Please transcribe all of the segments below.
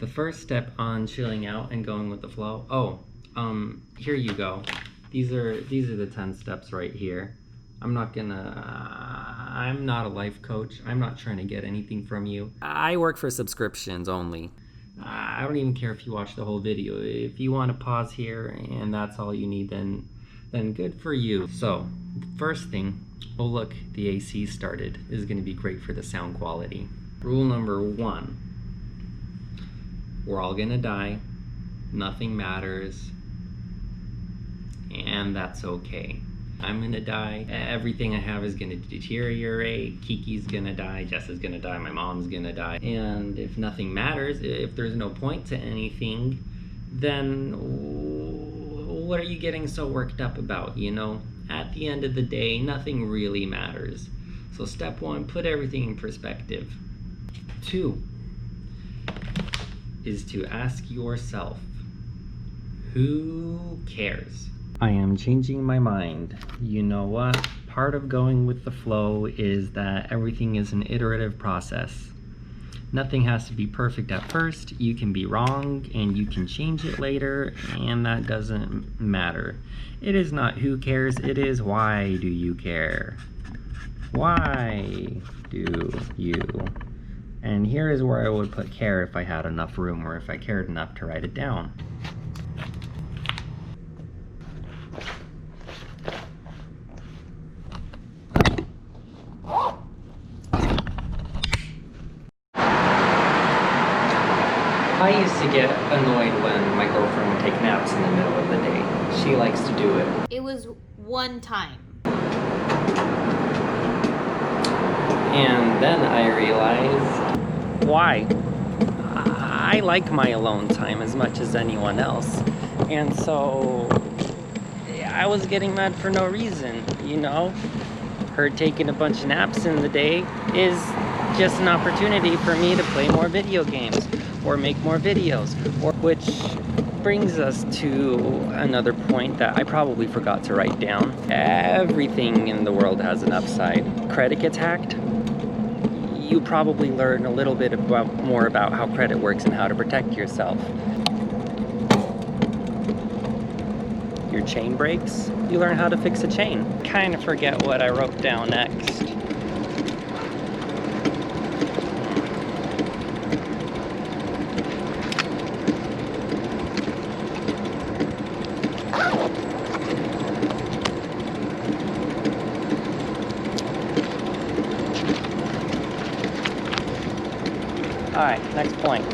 The first step on chilling out and going with the flow. Here you go. These are the 10 steps right here. I'm not a life coach. I'm not trying to get anything from you. I work for subscriptions only. I don't even care if you watch the whole video. If you want to pause here and that's all you need, then good for you. So, first thing, oh look, the AC started. This is going to be great for the sound quality. Rule number 1. We're all gonna die. Nothing matters. And that's okay. I'm gonna die. Everything I have is gonna deteriorate. Kiki's gonna die. Jess is gonna die. My mom's gonna die. And if nothing matters, if there's no point to anything, then what are you getting so worked up about, you know? At the end of the day, nothing really matters. So step 1, put everything in perspective. 2 is to ask yourself, who cares? I am changing my mind. You know what? Part of going with the flow is that everything is an iterative process. Nothing has to be perfect at first. You can be wrong and you can change it later, and that doesn't matter. It is not who cares, it is why do you care? Why do you? And here is where I would put care if I had enough room, or if I cared enough to write it down. I used to get annoyed when my girlfriend would take naps in the middle of the day. She likes to do it. It was one time. And then I realized, why? I like my alone time as much as anyone else. And so I was getting mad for no reason, you know? Her taking a bunch of naps in the day is just an opportunity for me to play more video games or make more videos, which brings us to another point that I probably forgot to write down. Everything in the world has an upside. Credit gets hacked. You probably learn a little bit more about how credit works and how to protect yourself. Your chain breaks, you learn how to fix a chain. Kind of forget what I wrote down next. Alright, next point.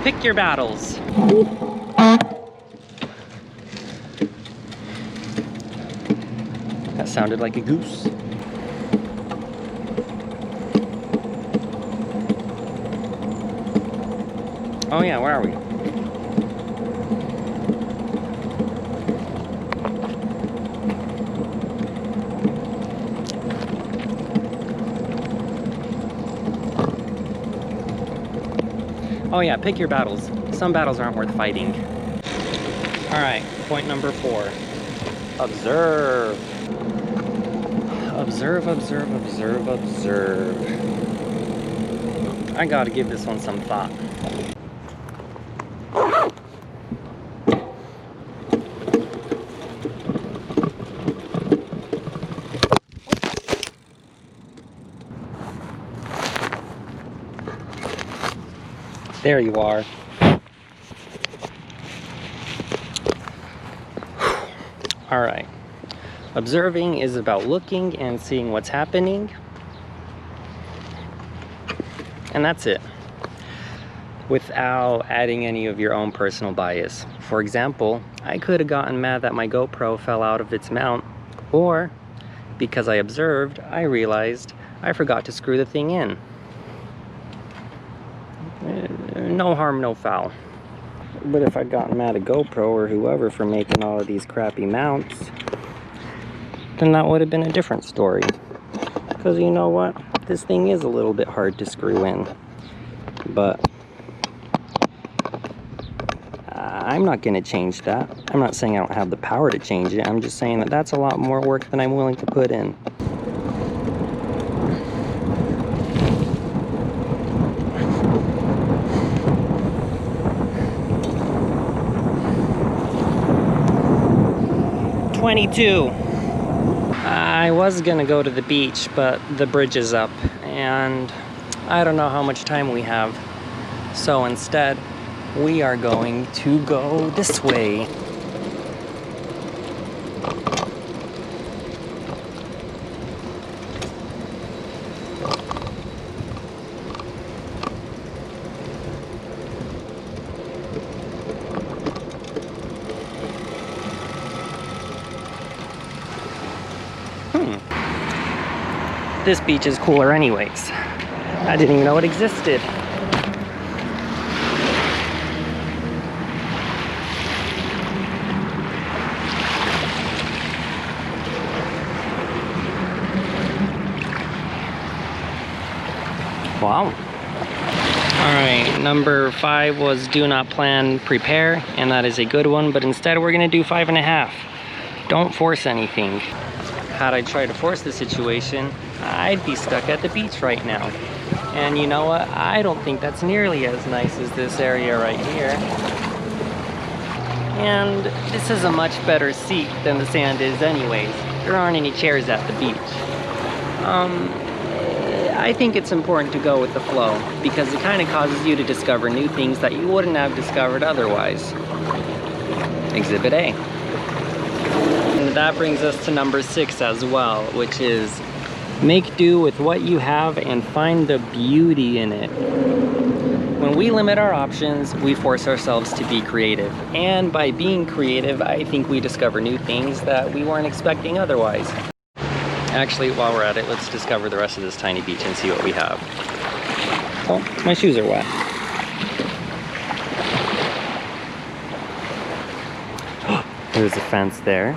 Pick your battles. That sounded like a goose. Oh yeah, where are we? Oh yeah, pick your battles. Some battles aren't worth fighting. Alright, point number 4. Observe. Observe, observe, observe, observe. I gotta give this one some thought. There you are. All right. Observing is about looking and seeing what's happening. And that's it. Without adding any of your own personal bias. For example, I could have gotten mad that my GoPro fell out of its mount, or because I observed, I realized I forgot to screw the thing in. No harm, no foul. But if I'd gotten mad at GoPro or whoever for making all of these crappy mounts, then that would have been a different story. Because you know what? This thing is a little bit hard to screw in. But I'm not going to change that. I'm not saying I don't have the power to change it. I'm just saying that that's a lot more work than I'm willing to put in. 22. I was gonna go to the beach, but the bridge is up and I don't know how much time we have. So instead, we are going to go this way. This beach is cooler anyways. I didn't even know it existed. Wow. Alright, number 5 was do not plan, prepare, and that is a good one, but instead we're gonna do 5.5. Don't force anything. Had I tried to force the situation, I'd be stuck at the beach right now. And you know what? I don't think that's nearly as nice as this area right here. And this is a much better seat than the sand is anyways. There aren't any chairs at the beach. I think it's important to go with the flow because it kind of causes you to discover new things that you wouldn't have discovered otherwise. Exhibit A. And that brings us to number 6 as well, which is make do with what you have and find the beauty in it. When we limit our options, we force ourselves to be creative. And by being creative, I think we discover new things that we weren't expecting otherwise. Actually, while we're at it, let's discover the rest of this tiny beach and see what we have. Oh, my shoes are wet. There's a fence there.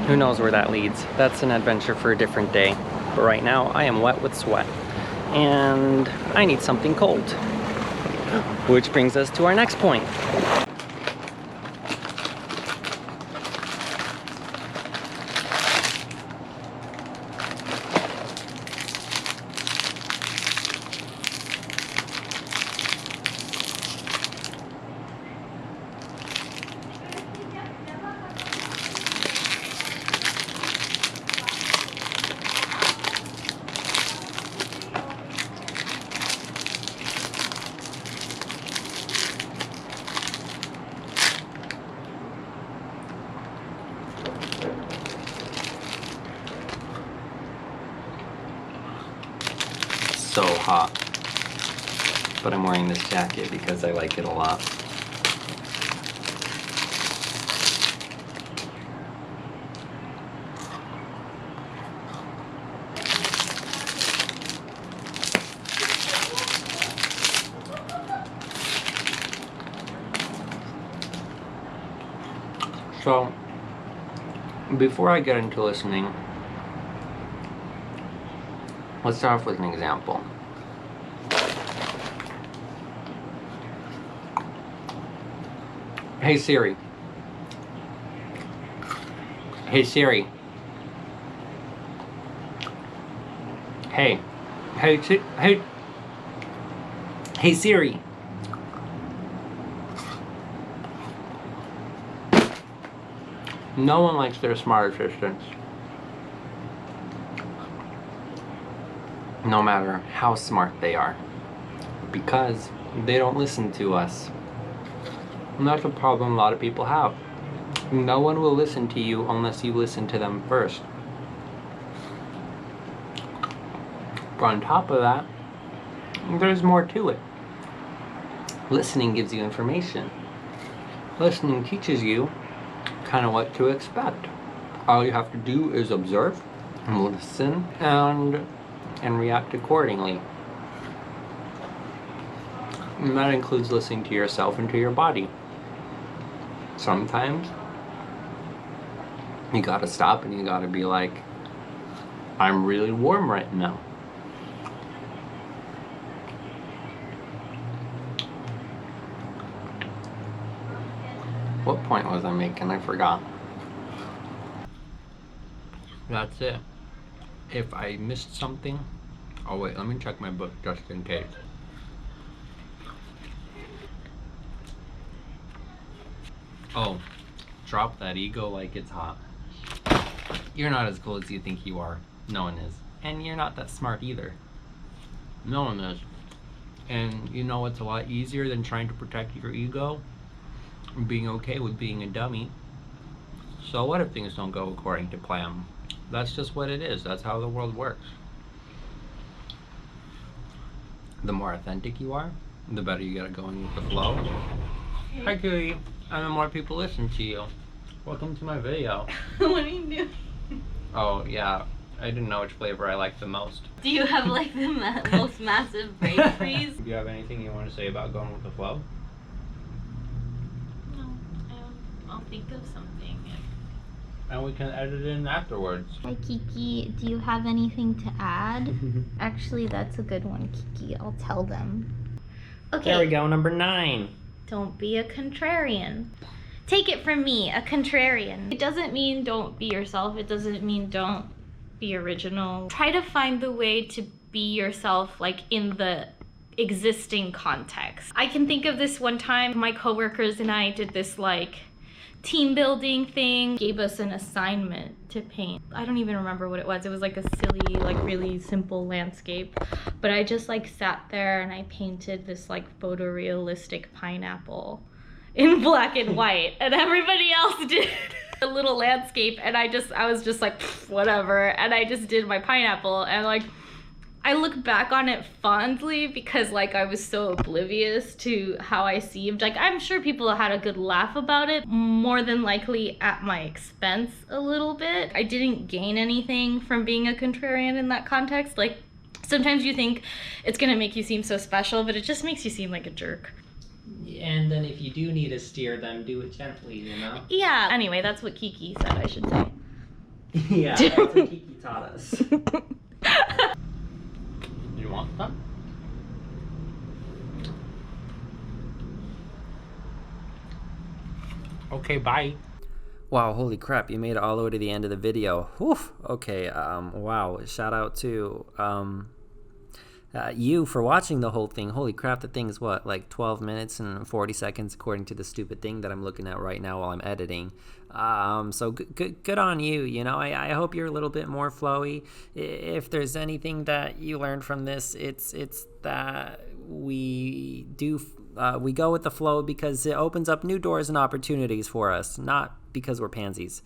Who knows where that leads? That's an adventure for a different day. But right now, I am wet with sweat. And I need something cold. Which brings us to our next point. So hot, but I'm wearing this jacket because I like it a lot. So, before I get into listening, let's start off with an example. Hey Siri. Hey Siri. Hey. Hey Siri. No one likes their smart assistants. No matter how smart they are, because they don't listen to us. And that's a problem a lot of people have. No one will listen to you unless you listen to them first. But on top of that, there's more to it. Listening gives you information. Listening teaches you kind of what to expect. All you have to do is observe and listen and react accordingly. And that includes listening to yourself and to your body. Sometimes you gotta stop and you gotta be like, I'm really warm right now. What point was I making? I forgot. That's it. If I missed something, Oh wait, let me check my book just in case. Oh, drop that ego like it's hot. You're not as cool as you think you are. No one is. And you're not that smart either. No one is. And you know what's a lot easier than trying to protect your ego? Being okay with being a dummy. So what if things don't go according to plan? That's just what it is. That's how the world works. The more authentic you are, the better you get at going with the flow. Hi, Cutie. And the more people listen to you. Welcome to my video. What are you doing? Oh, yeah. I didn't know which flavor I liked the most. Do you have like the most massive brain freeze? Do you have anything you want to say about going with the flow? No, I'll think of something. And we can edit it in afterwards. Hi Kiki, do you have anything to add? Actually, that's a good one, Kiki. I'll tell them. Okay. There we go, number 9. Don't be a contrarian. Take it from me, a contrarian. It doesn't mean don't be yourself. It doesn't mean don't be original. Try to find the way to be yourself, like in the existing context. I can think of this one time my coworkers and I did this like team building thing, gave us an assignment to paint. I don't even remember what it was. It was like a silly, like really simple landscape. But I just like sat there and I painted this like photorealistic pineapple in black and white, and everybody else did a little landscape, and I was just like, whatever, and I just did my pineapple, and like I look back on it fondly because like I was so oblivious to how I seemed. Like I'm sure people had a good laugh about it, more than likely at my expense a little bit. I didn't gain anything from being a contrarian in that context. Like sometimes you think it's gonna make you seem so special, but it just makes you seem like a jerk. And then if you do need to steer them, do it gently, you know? Yeah, anyway, that's what Kiki said I should say. Yeah, that's what Kiki taught us. You want some? Okay, bye. Wow, holy crap, you made it all the way to the end of the video. Whew. Okay, wow, shout out to you for watching the whole thing. Holy crap, the thing's what, like 12 minutes and 40 seconds according to the stupid thing that I'm looking at right now while I'm editing. So good on you, you know. I hope you're a little bit more flowy. If there's anything that you learned from this, it's that we go with the flow because it opens up new doors and opportunities for us, not because we're pansies.